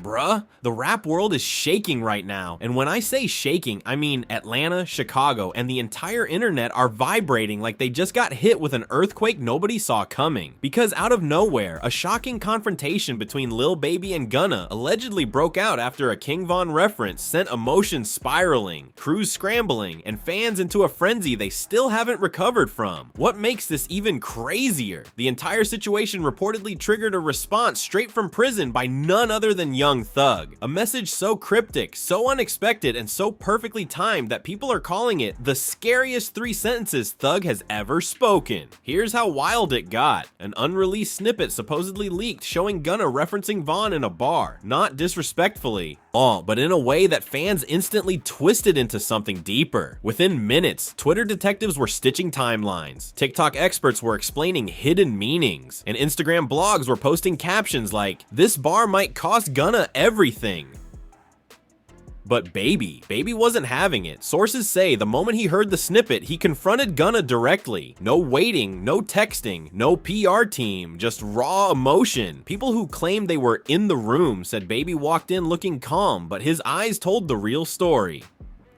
bruh. The rap world is shaking right now, and when I say shaking, I mean Atlanta, Chicago, and the entire internet are vibrating like they just got hit with an earthquake nobody saw coming. Because out of nowhere, a shocking confrontation between Lil Baby and Gunna allegedly broke out after a King Von reference sent emotions spiraling, crews scrambling, and fans into a frenzy they still haven't recovered from. What makes this even crazier? The entire situation reportedly triggered a response straight from prison by none other than Young Thug. A message so cryptic, so unexpected, and so perfectly timed that people are calling it the scariest 3 sentences Thug has ever spoken. Here's how wild it got. An unreleased snippet supposedly leaked showing Gunna referencing Von in a bar, not disrespectfully, but in a way that fans instantly twisted into something deeper. Within minutes, Twitter detectives were stitching timelines, TikTok experts were explaining hidden meanings, and Instagram blogs were posting captions like, "This bar might cost Gunna everything." But Baby wasn't having it. Sources say the moment he heard the snippet, he confronted Gunna directly. No waiting, no texting, no PR team, just raw emotion. People who claimed they were in the room said Baby walked in looking calm, but his eyes told the real story.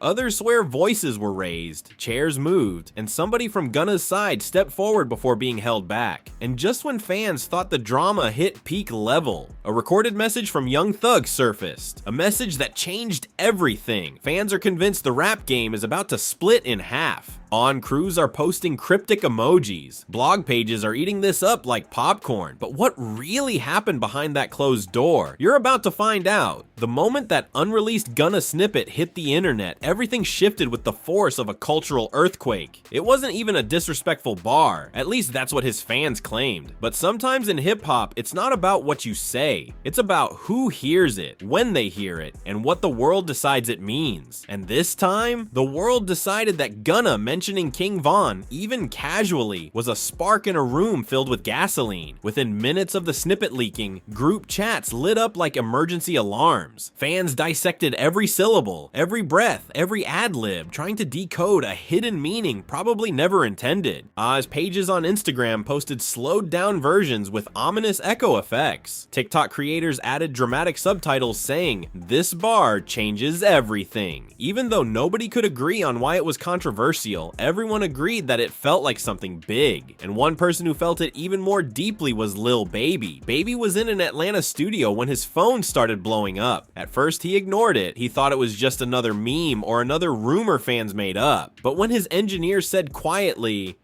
Others swear voices were raised, chairs moved, and somebody from Gunna's side stepped forward before being held back. And just when fans thought the drama hit peak level, a recorded message from Young Thug surfaced. A message that changed everything. Fans are convinced the rap game is about to split in half. Crews are posting cryptic emojis. Blog pages are eating this up like popcorn. But what really happened behind that closed door? You're about to find out. The moment that unreleased Gunna snippet hit the internet, everything shifted with the force of a cultural earthquake. It wasn't even a disrespectful bar. At least that's what his fans claimed. But sometimes in hip-hop, it's not about what you say. It's about who hears it, when they hear it, and what the world decides it means. And this time, the world decided that Gunna mentioning King Von, even casually, was a spark in a room filled with gasoline. Within minutes of the snippet leaking, group chats lit up like emergency alarms. Fans dissected every syllable, every breath, every ad-lib, trying to decode a hidden meaning probably never intended. As pages on Instagram posted slowed down versions with ominous echo effects. TikTok creators added dramatic subtitles saying, "This bar changes everything." Even though nobody could agree on why it was controversial, everyone agreed that it felt like something big. And one person who felt it even more deeply was Lil Baby. Baby was in an Atlanta studio when his phone started blowing up. At first he ignored it. He thought it was just another meme or another rumor fans made up. But when his engineer said quietly,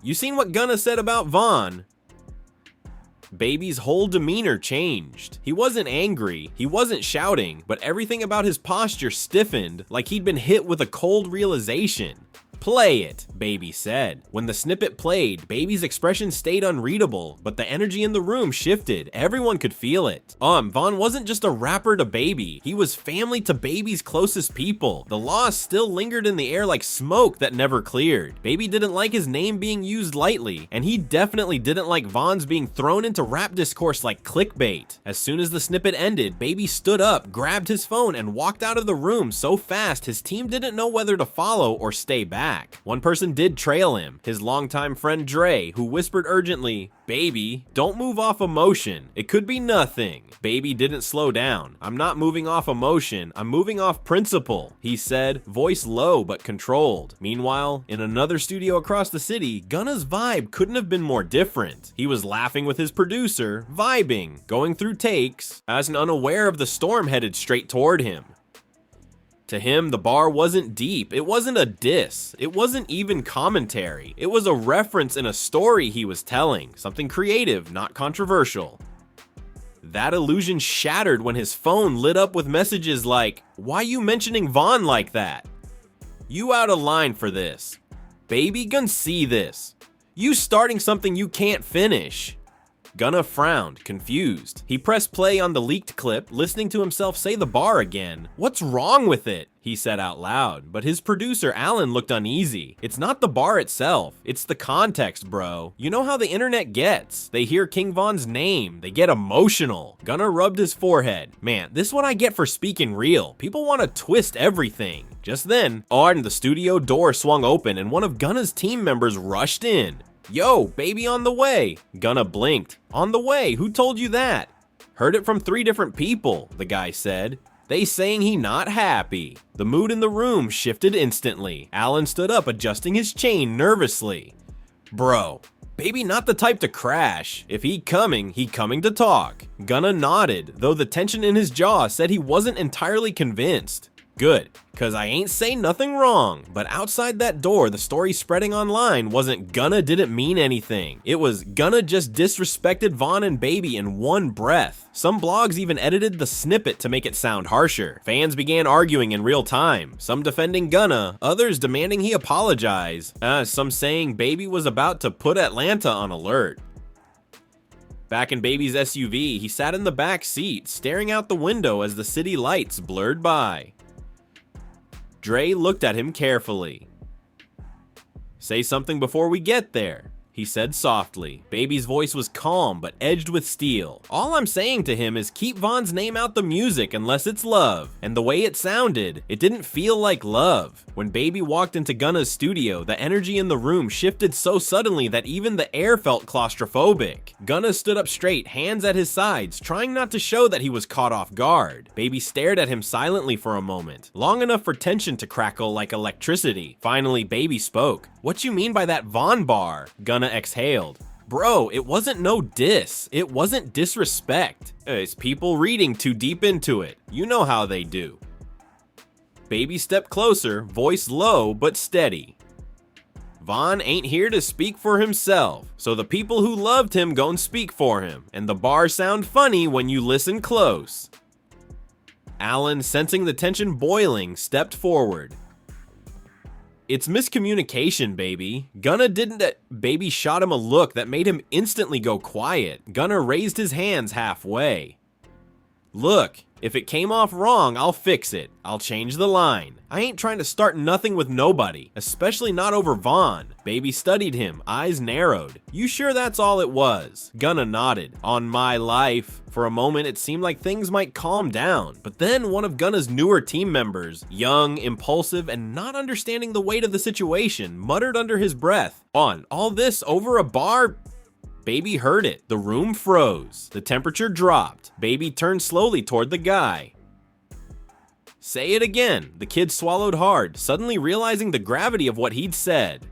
"You seen what Gunna said about Von?" Baby's whole demeanor changed. He wasn't angry, he wasn't shouting, but everything about his posture stiffened like he'd been hit with a cold realization. "Play it," Baby said. When the snippet played, Baby's expression stayed unreadable, but the energy in the room shifted. Everyone could feel it. Von wasn't just a rapper to Baby, he was family to Baby's closest people. The loss still lingered in the air like smoke that never cleared. Baby didn't like his name being used lightly, and he definitely didn't like Von's being thrown into rap discourse like clickbait. As soon as the snippet ended, Baby stood up, grabbed his phone, and walked out of the room so fast his team didn't know whether to follow or stay back. One person did trail him, his longtime friend Dre, who whispered urgently, "Baby, don't move off emotion. It could be nothing." Baby didn't slow down. "I'm not moving off emotion, I'm moving off principle," he said, voice low but controlled. Meanwhile, in another studio across the city, Gunna's vibe couldn't have been more different. He was laughing with his producer, vibing, going through takes, as unaware of the storm headed straight toward him. To him, the bar wasn't deep, it wasn't a diss, it wasn't even commentary. It was a reference in a story he was telling, something creative, not controversial. That illusion shattered when his phone lit up with messages like, "Why you mentioning Von like that? You out of line for this. Baby gon' see this. You starting something you can't finish." Gunna frowned, confused. He pressed play on the leaked clip, listening to himself say the bar again. "What's wrong with it?" he said out loud, but his producer Alan looked uneasy. "It's not the bar itself, it's the context, bro. You know how the internet gets. They hear King Von's name, they get emotional." Gunna rubbed his forehead. "Man, this is what I get for speaking real. People want to twist everything." Just then, the studio door swung open and one of Gunna's team members rushed in. "Yo, Baby on the way." Gunna blinked. "On the way? Who told you that?" Heard it from 3 different people, the guy said. They saying he not happy. The mood in the room shifted instantly. Alan stood up, adjusting his chain nervously. Bro, baby not the type to crash. If he coming to talk. Gunna nodded, though the tension in his jaw said he wasn't entirely convinced. Good, cause I ain't say nothing wrong. But outside that door, the story spreading online wasn't Gunna didn't mean anything. It was Gunna just disrespected Vaughn and Baby in one breath. Some blogs even edited the snippet to make it sound harsher. Fans began arguing in real time, some defending Gunna, others demanding he apologize. Some saying Baby was about to put Atlanta on alert. Back in Baby's SUV, he sat in the back seat, staring out the window as the city lights blurred by. Dre looked at him carefully. Say something before we get there, he said softly. Baby's voice was calm but edged with steel. All I'm saying to him is keep Vaughn's name out the music unless it's love. And the way it sounded, it didn't feel like love. When Baby walked into Gunna's studio, the energy in the room shifted so suddenly that even the air felt claustrophobic. Gunna stood up straight, hands at his sides, trying not to show that he was caught off guard. Baby stared at him silently for a moment, long enough for tension to crackle like electricity. Finally, Baby spoke. What you mean by that Vaughn bar? Gunna exhaled. Bro, it wasn't no diss. It wasn't disrespect. It's people reading too deep into it. You know how they do. Baby stepped closer, voice low but steady. Vaughn ain't here to speak for himself, so the people who loved him gon' speak for him, and the bars sound funny when you listen close. Alan, sensing the tension boiling, stepped forward. It's miscommunication, Baby. Gunna didn't. Baby shot him a look that made him instantly go quiet. Gunna raised his hands halfway. Look, if it came off wrong, I'll fix it. I'll change the line. I ain't trying to start nothing with nobody, especially not over Vaughn. Baby studied him, eyes narrowed. You sure that's all it was? Gunna nodded. On my life. For a moment, it seemed like things might calm down, but then one of Gunna's newer team members, young, impulsive, and not understanding the weight of the situation, muttered under his breath, "On, all this over a bar?" Baby heard it. The room froze. The temperature dropped. Baby turned slowly toward the guy. Say it again. The kid swallowed hard, suddenly realizing the gravity of what he'd said.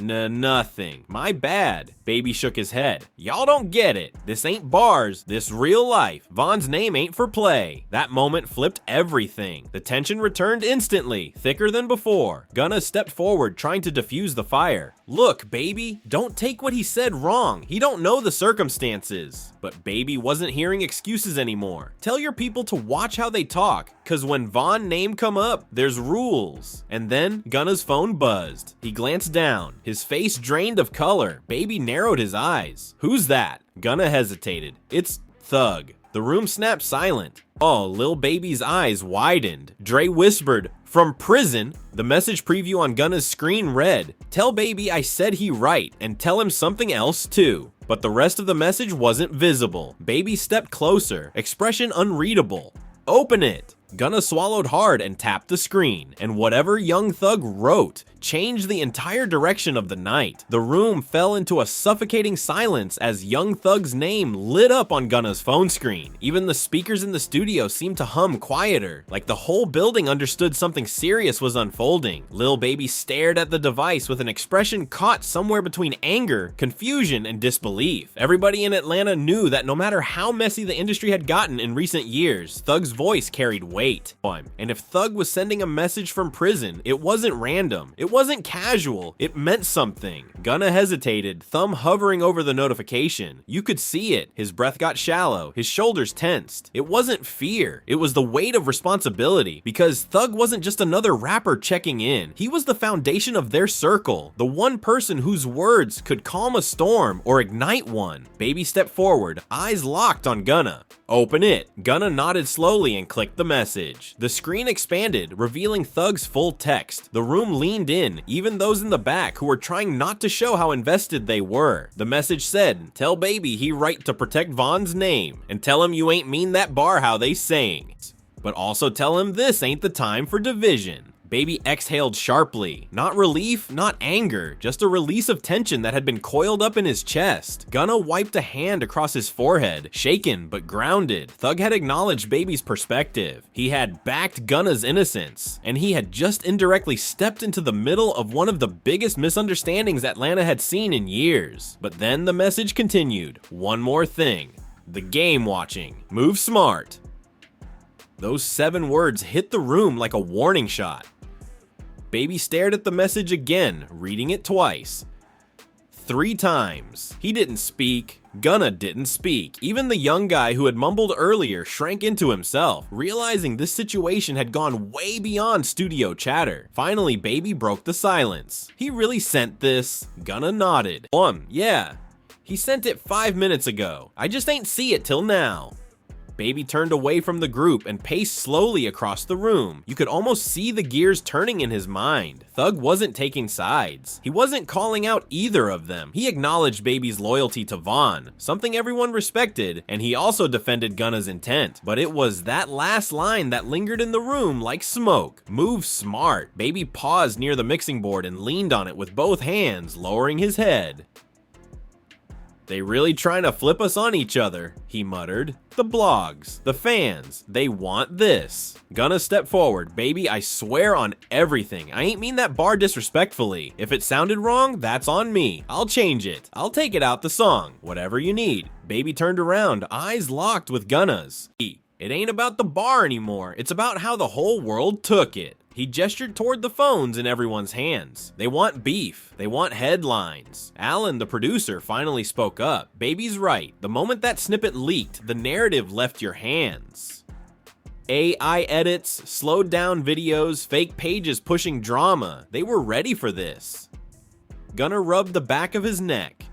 Nothing. My bad. Baby shook his head. Y'all don't get it. This ain't bars. This real life. Vaughn's name ain't for play. That moment flipped everything. The tension returned instantly, thicker than before. Gunna stepped forward, trying to defuse the fire. Look, Baby, don't take what he said wrong. He don't know the circumstances. But Baby wasn't hearing excuses anymore. Tell your people to watch how they talk, cause when Vaughn name come up, there's rules. And then Gunna's phone buzzed. He glanced down, his face drained of color. Baby narrowed his eyes. Who's that? Gunna hesitated. It's Thug. The room snapped silent. Oh, Lil Baby's eyes widened. Dre whispered, "From prison?" The message preview on Gunna's screen read, "Tell Baby I said he right, and tell him something else too." But the rest of the message wasn't visible. Baby stepped closer, expression unreadable. Open it. Gunna swallowed hard and tapped the screen, and whatever Young Thug wrote changed the entire direction of the night. The room fell into a suffocating silence as Young Thug's name lit up on Gunna's phone screen. Even the speakers in the studio seemed to hum quieter, like the whole building understood something serious was unfolding. Lil Baby stared at the device with an expression caught somewhere between anger, confusion, and disbelief. Everybody in Atlanta knew that no matter how messy the industry had gotten in recent years, Thug's voice carried weight. And if Thug was sending a message from prison, it wasn't random. It wasn't casual. It meant something. Gunna hesitated, thumb hovering over the notification. You could see it. His breath got shallow. His shoulders tensed. It wasn't fear. It was the weight of responsibility, because Thug wasn't just another rapper checking in. He was the foundation of their circle, the one person whose words could calm a storm or ignite one. Baby stepped forward, eyes locked on Gunna. Open it. Gunna nodded slowly and clicked the message. The screen expanded, revealing Thug's full text. The room leaned in, even those in the back who were trying not to show how invested they were. The message said, "Tell Baby he right to protect Vaughn's name, and tell him you ain't mean that bar how they saying. But also tell him this ain't the time for division." Baby exhaled sharply. Not relief, not anger, just a release of tension that had been coiled up in his chest. Gunna wiped a hand across his forehead, shaken but grounded. Thug had acknowledged Baby's perspective. He had backed Gunna's innocence, and he had just indirectly stepped into the middle of one of the biggest misunderstandings Atlanta had seen in years. But then the message continued. One more thing. The game watching. Move smart. Those 7 words hit the room like a warning shot. Baby stared at the message again, reading it twice. 3 times. He didn't speak. Gunna didn't speak. Even the young guy who had mumbled earlier shrank into himself, realizing this situation had gone way beyond studio chatter. Finally, Baby broke the silence. He really sent this. Gunna nodded. Yeah. He sent it 5 minutes ago. I just ain't see it till now. Baby turned away from the group and paced slowly across the room. You could almost see the gears turning in his mind. Thug wasn't taking sides. He wasn't calling out either of them. He acknowledged Baby's loyalty to Vaughn, something everyone respected, and he also defended Gunna's intent. But it was that last line that lingered in the room like smoke. Move smart. Baby paused near the mixing board and leaned on it with both hands, lowering his head. They really trying to flip us on each other, he muttered. The blogs, the fans, they want this. Gunna stepped forward. Baby, I swear on everything. I ain't mean that bar disrespectfully. If it sounded wrong, that's on me. I'll change it. I'll take it out the song. Whatever you need. Baby turned around, eyes locked with Gunna's. It ain't about the bar anymore. It's about how the whole world took it. He gestured toward the phones in everyone's hands. They want beef. They want headlines. Alan, the producer, finally spoke up. Baby's right. The moment that snippet leaked, the narrative left your hands. AI edits, slowed down videos, fake pages pushing drama. They were ready for this. Gunna rubbed the back of his neck.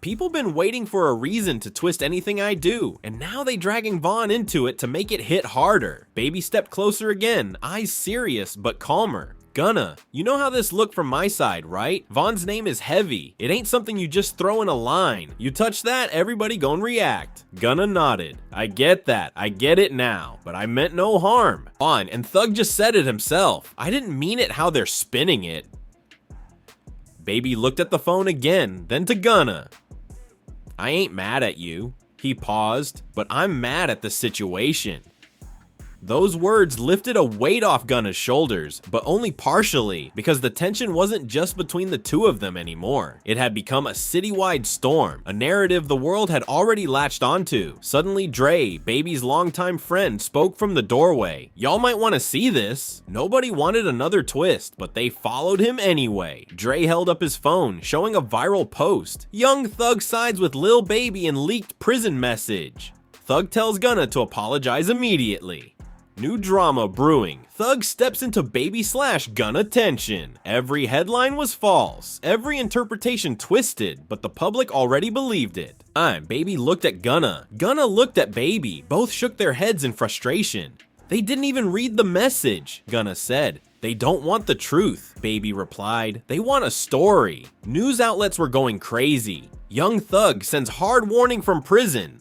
People been waiting for a reason to twist anything I do, and now they dragging Vaughn into it to make it hit harder. Baby stepped closer again, eyes serious but calmer. Gunna, you know how this looked from my side, right? Vaughn's name is heavy. It ain't something you just throw in a line. You touch that, everybody gon' react. Gunna nodded. I get that. I get it now. But I meant no harm. On, and Thug just said it himself. I didn't mean it how they're spinning it. Baby looked at the phone again, then to Gunna. I ain't mad at you. He paused, but I'm mad at the situation. Those words lifted a weight off Gunna's shoulders, but only partially, because the tension wasn't just between the two of them anymore. It had become a citywide storm, a narrative the world had already latched onto. Suddenly Dre, Baby's longtime friend, spoke from the doorway. Y'all might want to see this. Nobody wanted another twist, but they followed him anyway. Dre held up his phone, showing a viral post. Young Thug sides with Lil Baby in leaked prison message. Thug tells Gunna to apologize immediately. New drama brewing. Thug steps into Baby/Gunna tension. Every headline was false. Every interpretation twisted, but the public already believed it. Baby looked at Gunna. Gunna looked at Baby. Both shook their heads in frustration. They didn't even read the message, Gunna said. They don't want the truth, Baby replied. They want a story. News outlets were going crazy. Young Thug sends hard warning from prison.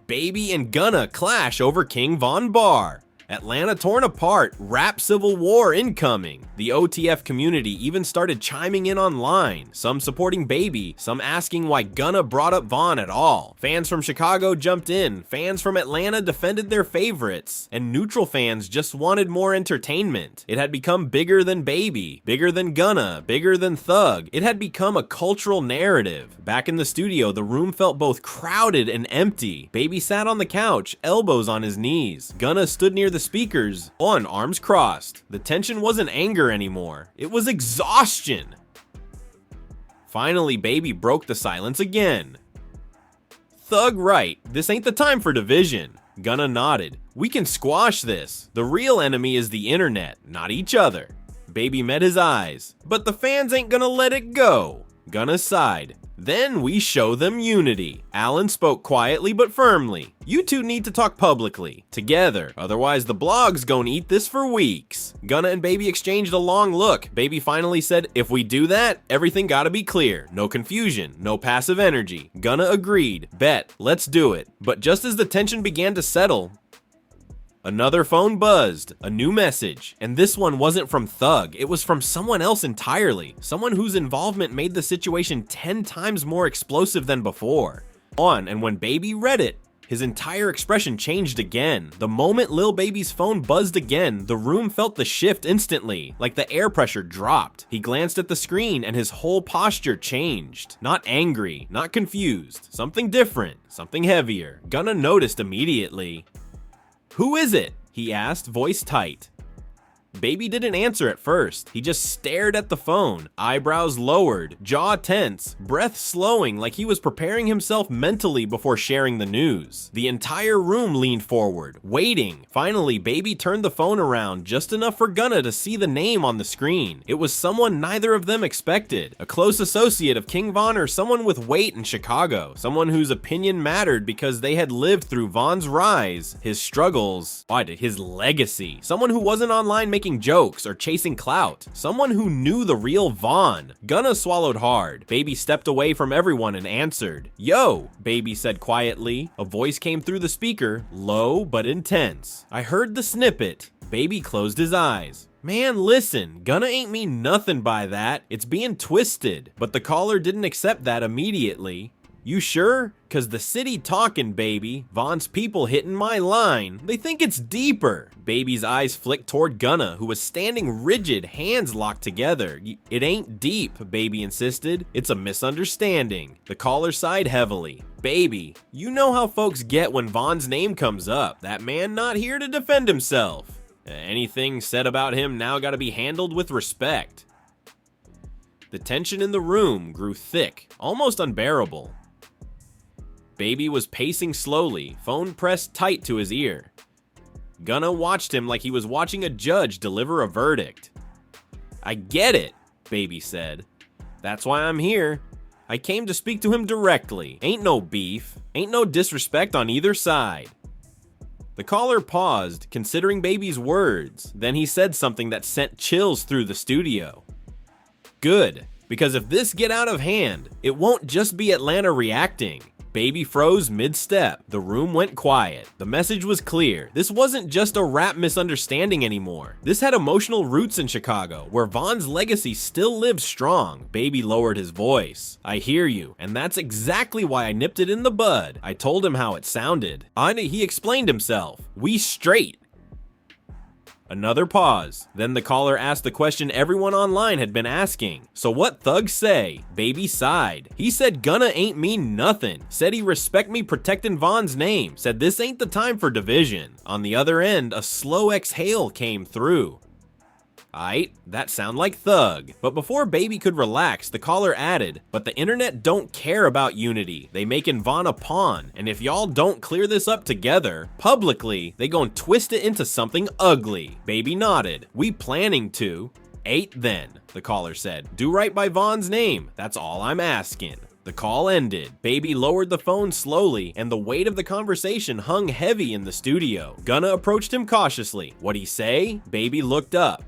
Baby and Gunna clash over King Von Bar. Atlanta torn apart, rap civil war incoming. The OTF community even started chiming in online, some supporting Baby, some asking why Gunna brought up Vaughn at all. Fans from Chicago jumped in, fans from Atlanta defended their favorites, and neutral fans just wanted more entertainment. It had become bigger than Baby, bigger than Gunna, bigger than Thug. It had become a cultural narrative. Back in the studio, the room felt both crowded and empty. Baby sat on the couch, elbows on his knees. Gunna stood near the speakers, on arms crossed. The tension wasn't anger anymore. It was exhaustion. Finally, Baby broke the silence again. Thug right, this ain't the time for division. Gunna nodded. We can squash this. The real enemy is the internet, not each other. Baby met his eyes. But the fans ain't gonna let it go. Gunna sighed. Then we show them unity. Alan spoke quietly but firmly. You two need to talk publicly, together, otherwise the blog's gonna eat this for weeks. Gunna and Baby exchanged a long look. Baby finally said, if we do that, everything gotta be clear. No confusion, no passive energy. Gunna agreed. Bet, let's do it. But just as the tension began to settle, Another phone buzzed, a new message, and this one wasn't from Thug, it was from someone else entirely, someone whose involvement made the situation 10 times more explosive than before. And when Baby read it, his entire expression changed again. The moment Lil Baby's phone buzzed again, the room felt the shift instantly, like the air pressure dropped. He glanced at the screen and his whole posture changed. Not angry, not confused, something different, something heavier. Gunna noticed immediately. "Who is it?" he asked, voice tight. Baby didn't answer at first. He just stared at the phone, eyebrows lowered, jaw tense, breath slowing like he was preparing himself mentally before sharing the news. The entire room leaned forward, waiting. Finally, Baby turned the phone around just enough for Gunna to see the name on the screen. It was someone neither of them expected. A close associate of King Von or someone with weight in Chicago. Someone whose opinion mattered because they had lived through Von's rise, his struggles, his legacy. Someone who wasn't online making jokes or chasing clout. Someone who knew the real Von. Gunna swallowed hard. Baby stepped away from everyone and answered. "Yo," Baby said quietly. A voice came through the speaker, low but intense. "I heard the snippet." Baby closed his eyes. "Man, listen, Gunna ain't mean nothing by that. It's being twisted." But the caller didn't accept that immediately. "You sure? 'Cause the city talking, Baby. Von's people hitting my line. They think it's deeper." Baby's eyes flicked toward Gunna, who was standing rigid, hands locked together. "It ain't deep," Baby insisted. "It's a misunderstanding." The caller sighed heavily. "Baby, you know how folks get when Von's name comes up. That man not here to defend himself. Anything said about him now gotta be handled with respect." The tension in the room grew thick, almost unbearable. Baby was pacing slowly, phone pressed tight to his ear. Gunna watched him like he was watching a judge deliver a verdict. "I get it," Baby said. "That's why I'm here. I came to speak to him directly. Ain't no beef, ain't no disrespect on either side." The caller paused, considering Baby's words. Then he said something that sent chills through the studio. "Good, because if this get out of hand, it won't just be Atlanta reacting." Baby froze mid-step. The room went quiet. The message was clear. This wasn't just a rap misunderstanding anymore. This had emotional roots in Chicago, where Von's legacy still lives strong. Baby lowered his voice. "I hear you, and that's exactly why I nipped it in the bud. I told him how it sounded." He explained himself. "We straight." Another pause. Then the caller asked the question everyone online had been asking. "So what Thug say?" Baby sighed. He said Gunna ain't mean nothing. Said he respect me protecting Von's name. Said this ain't the time for division. On the other end, a slow exhale came through. Aight, that sound like Thug. But before Baby could relax, the caller added, "But the internet don't care about unity. They making Von a pawn, and if y'all don't clear this up together, publicly, they gon' twist it into something ugly." Baby nodded. "We planning to." "Ain't then," the caller said. "Do right by Von's name. That's all I'm asking." The call ended. Baby lowered the phone slowly, and the weight of the conversation hung heavy in the studio. Gunna approached him cautiously. "What'd he say?" Baby looked up.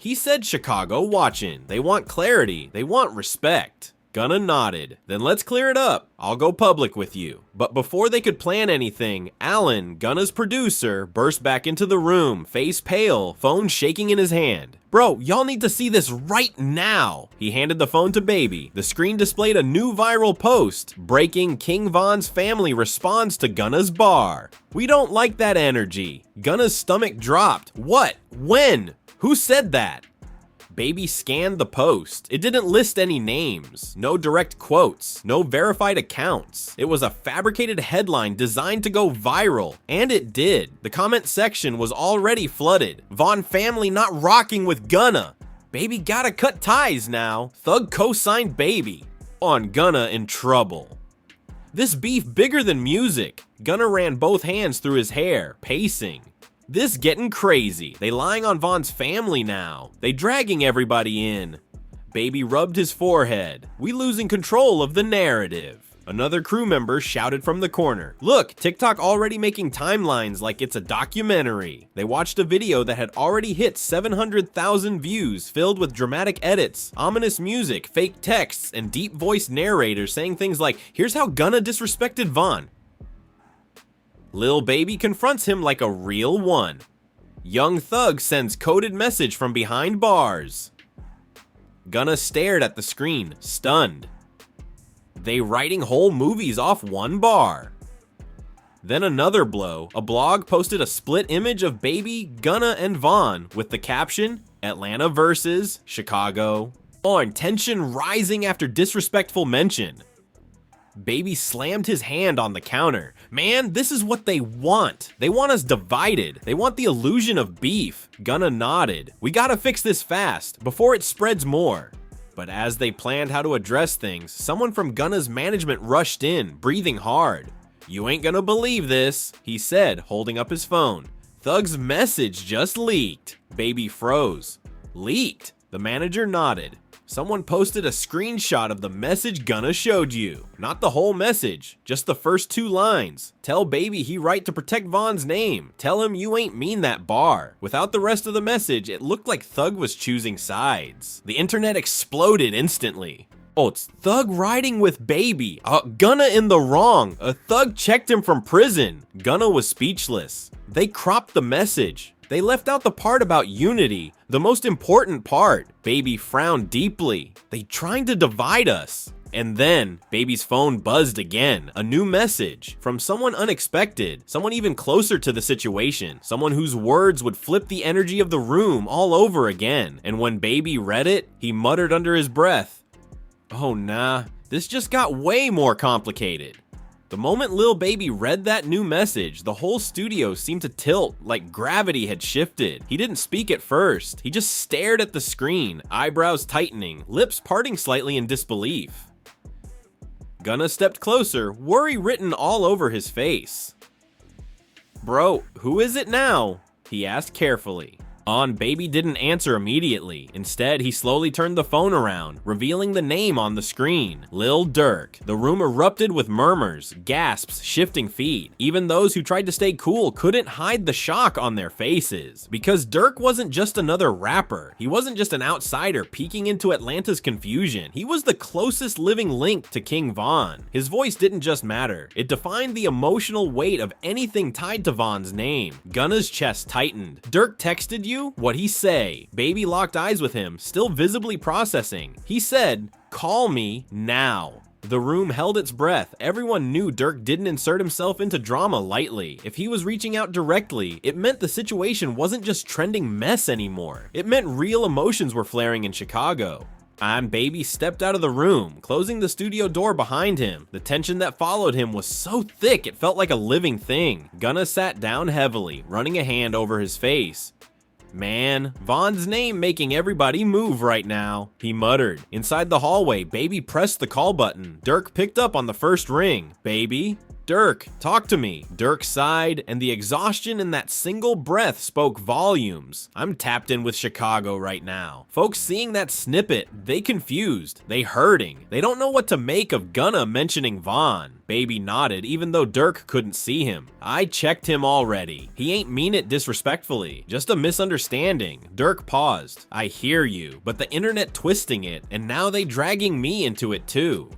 "He said Chicago watching. They want clarity. They want respect." Gunna nodded. "Then let's clear it up. I'll go public with you." But before they could plan anything, Alan, Gunna's producer, burst back into the room, face pale, phone shaking in his hand. "Bro, y'all need to see this right now." He handed the phone to Baby. The screen displayed a new viral post. Breaking: King Von's family responds to Gunna's bar. "We don't like that energy." Gunna's stomach dropped. "What? When? Who said that?" Baby scanned the post. It didn't list any names, no direct quotes, no verified accounts. It was a fabricated headline designed to go viral, and it did. The comment section was already flooded. "Von family not rocking with Gunna. Baby gotta cut ties now. Thug co-signed Baby." On Gunna in trouble. This beef bigger than music. Gunna ran both hands through his hair, pacing. "This getting crazy. They lying on Von's family now. They dragging everybody in." Baby rubbed his forehead. "We losing control of the narrative." Another crew member shouted from the corner. "Look, TikTok already making timelines like it's a documentary." They watched a video that had already hit 700,000 views, filled with dramatic edits, ominous music, fake texts, and deep voiced narrators saying things like, "Here's how Gunna disrespected Von." Lil Baby confronts him like a real one. Young Thug sends coded message from behind bars. Gunna stared at the screen, stunned. They writing whole movies off one bar. Then another blow, a blog posted a split image of Baby, Gunna, and Von with the caption, Atlanta versus Chicago. On tension rising after disrespectful mention. Baby slammed his hand on the counter. Man, this is what they want. They want us divided. They want the illusion of beef. Gunna nodded. We gotta fix this fast, before it spreads more. But as they planned how to address things, someone from Gunna's management rushed in, breathing hard. You ain't gonna believe this, he said, holding up his phone. Thug's message just leaked. Baby froze. Leaked? The manager nodded. Someone posted a screenshot of the message Gunna showed you. Not the whole message, just the first 2 lines. Tell Baby he right to protect Von's name. Tell him you ain't mean that bar. Without the rest of the message, it looked like Thug was choosing sides. The internet exploded instantly. Oh, it's Thug riding with Baby. Gunna in the wrong. A Thug checked him from prison. Gunna was speechless. They cropped the message. They left out the part about unity, the most important part. Baby frowned deeply. They trying to divide us. And then, Baby's phone buzzed again. A new message from someone unexpected, someone even closer to the situation, someone whose words would flip the energy of the room all over again. And when Baby read it, he muttered under his breath, "Oh nah, this just got way more complicated." The moment Lil Baby read that new message, the whole studio seemed to tilt like gravity had shifted. He didn't speak at first. He just stared at the screen, eyebrows tightening, lips parting slightly in disbelief. Gunna stepped closer, worry written all over his face. "Bro, who is it now?" he asked carefully. Baby didn't answer immediately. Instead, he slowly turned the phone around, revealing the name on the screen, Lil Durk. The room erupted with murmurs, gasps, shifting feet. Even those who tried to stay cool couldn't hide the shock on their faces. Because Durk wasn't just another rapper. He wasn't just an outsider peeking into Atlanta's confusion. He was the closest living link to King Von. His voice didn't just matter. It defined the emotional weight of anything tied to Von's name. Gunna's chest tightened. "Durk texted you? What'd he say?" Baby locked eyes with him, still visibly processing. He said, "Call me now." The room held its breath. Everyone knew Durk didn't insert himself into drama lightly. If he was reaching out directly, it meant the situation wasn't just trending mess anymore. It meant real emotions were flaring in Chicago. Baby stepped out of the room, closing the studio door behind him. The tension that followed him was so thick it felt like a living thing. Gunna sat down heavily, running a hand over his face. "Man, Von's name making everybody move right now," he muttered. Inside the hallway, Baby pressed the call button. Durk picked up on the first ring. "Baby? Durk, talk to me." Durk sighed, and the exhaustion in that single breath spoke volumes. "I'm tapped in with Chicago right now." Folks seeing that snippet, they confused, they hurting. They don't know what to make of Gunna mentioning Von. Baby nodded, even though Durk couldn't see him. "I checked him already. He ain't mean it disrespectfully. Just a misunderstanding." Durk paused. "I hear you, but the internet twisting it, and now they dragging me into it too."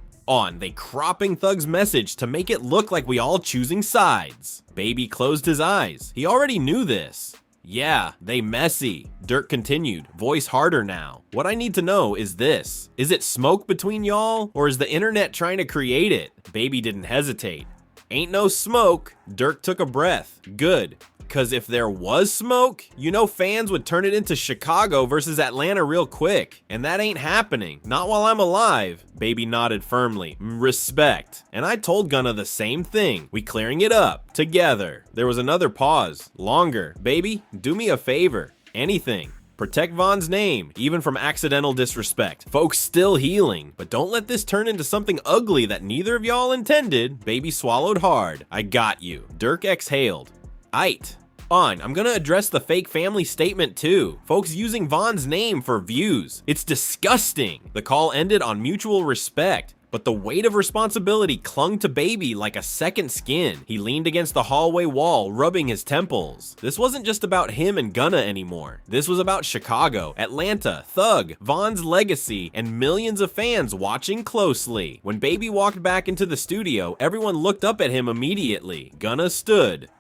They cropping Thug's message to make it look like we all choosing sides. Baby closed his eyes. He already knew this. "Yeah, they messy," Durk continued, voice harder now. "What I need to know is this. Is it smoke between y'all, or is the internet trying to create it?" Baby didn't hesitate. "Ain't no smoke." Durk took a breath. "Good. Cause if there was smoke, you know fans would turn it into Chicago versus Atlanta real quick. And that ain't happening. Not while I'm alive." Baby nodded firmly. "Respect." And I told Gunna the same thing. We clearing it up. Together. There was another pause. Longer. "Baby, do me a favor. Anything. Protect Von's name, even from accidental disrespect. Folks still healing, but don't let this turn into something ugly that neither of y'all intended." Baby swallowed hard. "I got you." Durk exhaled. "Aight. I'm gonna address the fake family statement too. Folks using Von's name for views. It's disgusting." The call ended on mutual respect. But the weight of responsibility clung to Baby like a second skin. He leaned against the hallway wall, rubbing his temples. This wasn't just about him and Gunna anymore. This was about Chicago, Atlanta, Thug, Von's legacy, and millions of fans watching closely. When Baby walked back into the studio, everyone looked up at him immediately. Gunna stood.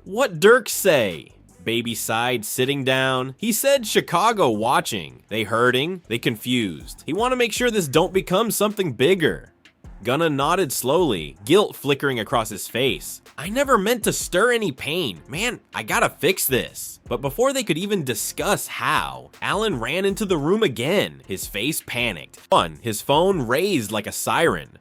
"What Dirk say?" Baby sighed, sitting down. He said Chicago watching. They hurting, they confused. He want to make sure this don't become something bigger. Gunna nodded slowly, guilt flickering across his face. "I never meant to stir any pain. Man, I gotta fix this." But before they could even discuss how, Alan ran into the room again, his face panicked. His phone raised like a siren.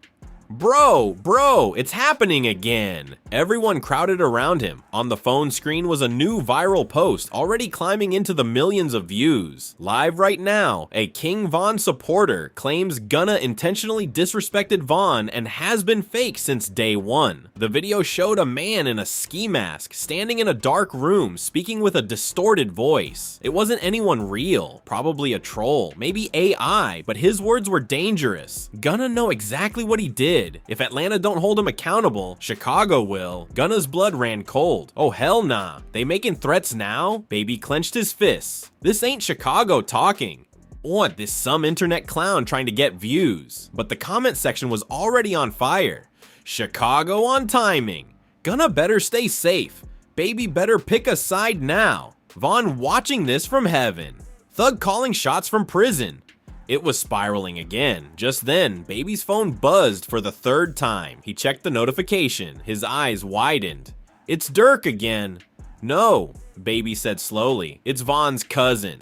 Bro, it's happening again." Everyone crowded around him. On the phone screen was a new viral post already climbing into the millions of views. Live right now, a King Von supporter claims Gunna intentionally disrespected Von and has been fake since day one. The video showed a man in a ski mask standing in a dark room speaking with a distorted voice. It wasn't anyone real, probably a troll, maybe AI, but his words were dangerous. Gunna know exactly what he did. If Atlanta don't hold him accountable, Chicago will. Gunna's blood ran cold. Oh hell nah. They making threats now? Baby clenched his fists. This ain't Chicago talking. What, this some internet clown trying to get views? But the comment section was already on fire. Chicago on timing. Gunna better stay safe. Baby better pick a side now. Von watching this from heaven. Thug calling shots from prison. It was spiraling again. Just then, Baby's phone buzzed for the third time. He checked the notification. His eyes widened. "It's Dirk again." "No," Baby said slowly. "It's Von's cousin."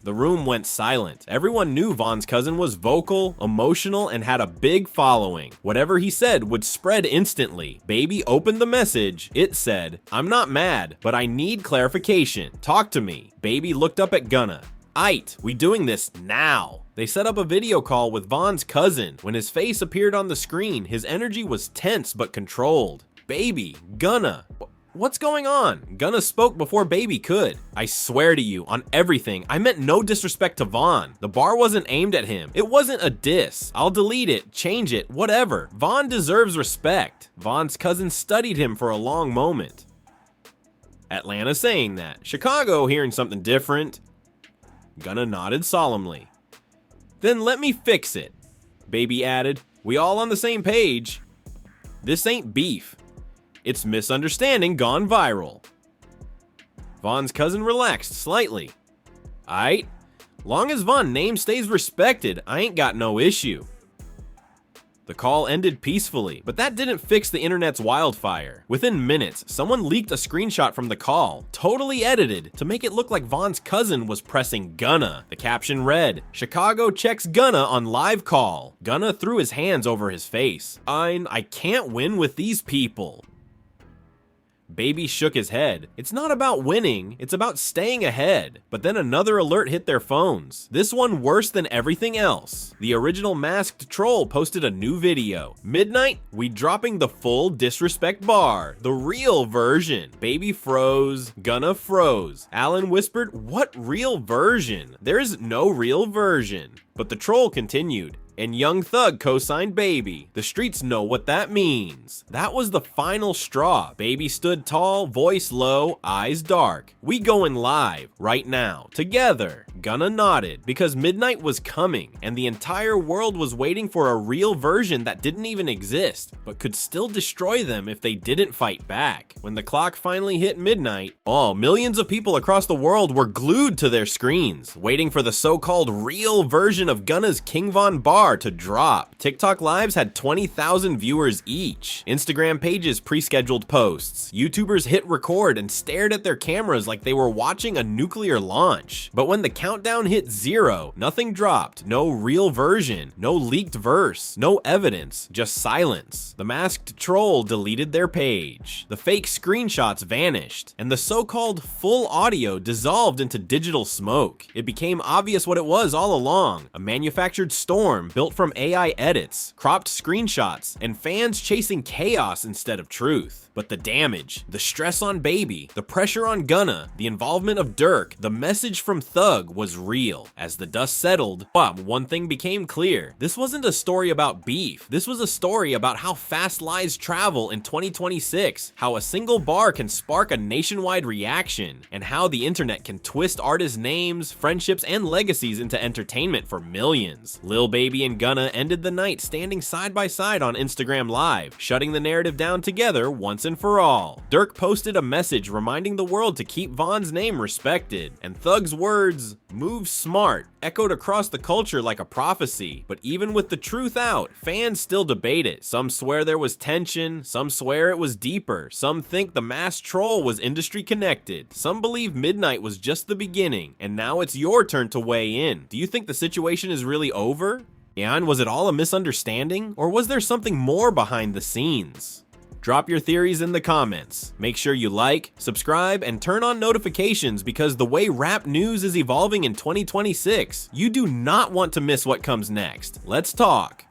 The room went silent. Everyone knew Von's cousin was vocal, emotional, and had a big following. Whatever he said would spread instantly. Baby opened the message. It said, "I'm not mad, but I need clarification. Talk to me." Baby looked up at Gunna. "Aight, we doing this now." They set up a video call with Von's cousin. When his face appeared on the screen, his energy was tense but controlled. "Baby, Gunna, what's going on?" Gunna spoke before Baby could. "I swear to you, on everything, I meant no disrespect to Von. The bar wasn't aimed at him. It wasn't a diss. I'll delete it, change it, whatever. Von deserves respect." Von's cousin studied him for a long moment. Atlanta saying that. Chicago hearing something different. Gunna nodded solemnly. "Then let me fix it," Baby added. "We all on the same page. This ain't beef. It's misunderstanding gone viral." Von's cousin relaxed slightly. "Aight, long as Von name stays respected, I ain't got no issue." The call ended peacefully, but that didn't fix the internet's wildfire. Within minutes, someone leaked a screenshot from the call, totally edited, to make it look like Von's cousin was pressing Gunna. The caption read, "Chicago checks Gunna on live call." Gunna threw his hands over his face. I can't win with these people." Baby shook his head. "It's not about winning, it's about staying ahead." But then another alert hit their phones. This one worse than everything else. The original masked troll posted a new video. "Midnight, we dropping the full disrespect bar. The real version." Baby froze. Gunna froze. Alan whispered, "What real version? There's no real version." But the troll continued. "And Young Thug co-signed Baby. The streets know what that means." That was the final straw. Baby stood tall, voice low, eyes dark. "We going live, right now, together." Gunna nodded, because midnight was coming, and the entire world was waiting for a real version that didn't even exist, but could still destroy them if they didn't fight back. When the clock finally hit midnight, millions of people across the world were glued to their screens, waiting for the so-called real version of Gunna's King Von bar to drop. TikTok lives had 20,000 viewers each. Instagram pages pre-scheduled posts. YouTubers hit record and stared at their cameras like they were watching a nuclear launch. But when the countdown hit 0, nothing dropped. No real version, no leaked verse, no evidence, just silence. The masked troll deleted their page. The fake screenshots vanished, and the so-called full audio dissolved into digital smoke. It became obvious what it was all along: a manufactured storm built from AI edits, cropped screenshots, and fans chasing chaos instead of truth. But the damage, the stress on Baby, the pressure on Gunna, the involvement of Dirk, the message from Thug was real. As the dust settled, one thing became clear. This wasn't a story about beef. This was a story about how fast lies travel in 2026, how a single bar can spark a nationwide reaction, and how the internet can twist artists' names, friendships, and legacies into entertainment for millions. Lil Baby and Gunna ended the night standing side by side on Instagram Live, shutting the narrative down together once and for all. Dirk posted a message reminding the world to keep Von's name respected, and Thug's words, "Move smart," echoed across the culture like a prophecy. But even with the truth out, fans still debate it. Some swear there was tension, some swear it was deeper, some think the mass troll was industry connected, some believe Midnight was just the beginning, and now it's your turn to weigh in. Do you think the situation is really over? And was it all a misunderstanding, or was there something more behind the scenes? Drop your theories in the comments. Make sure you like, subscribe, and turn on notifications because the way rap news is evolving in 2026, you do not want to miss what comes next. Let's talk.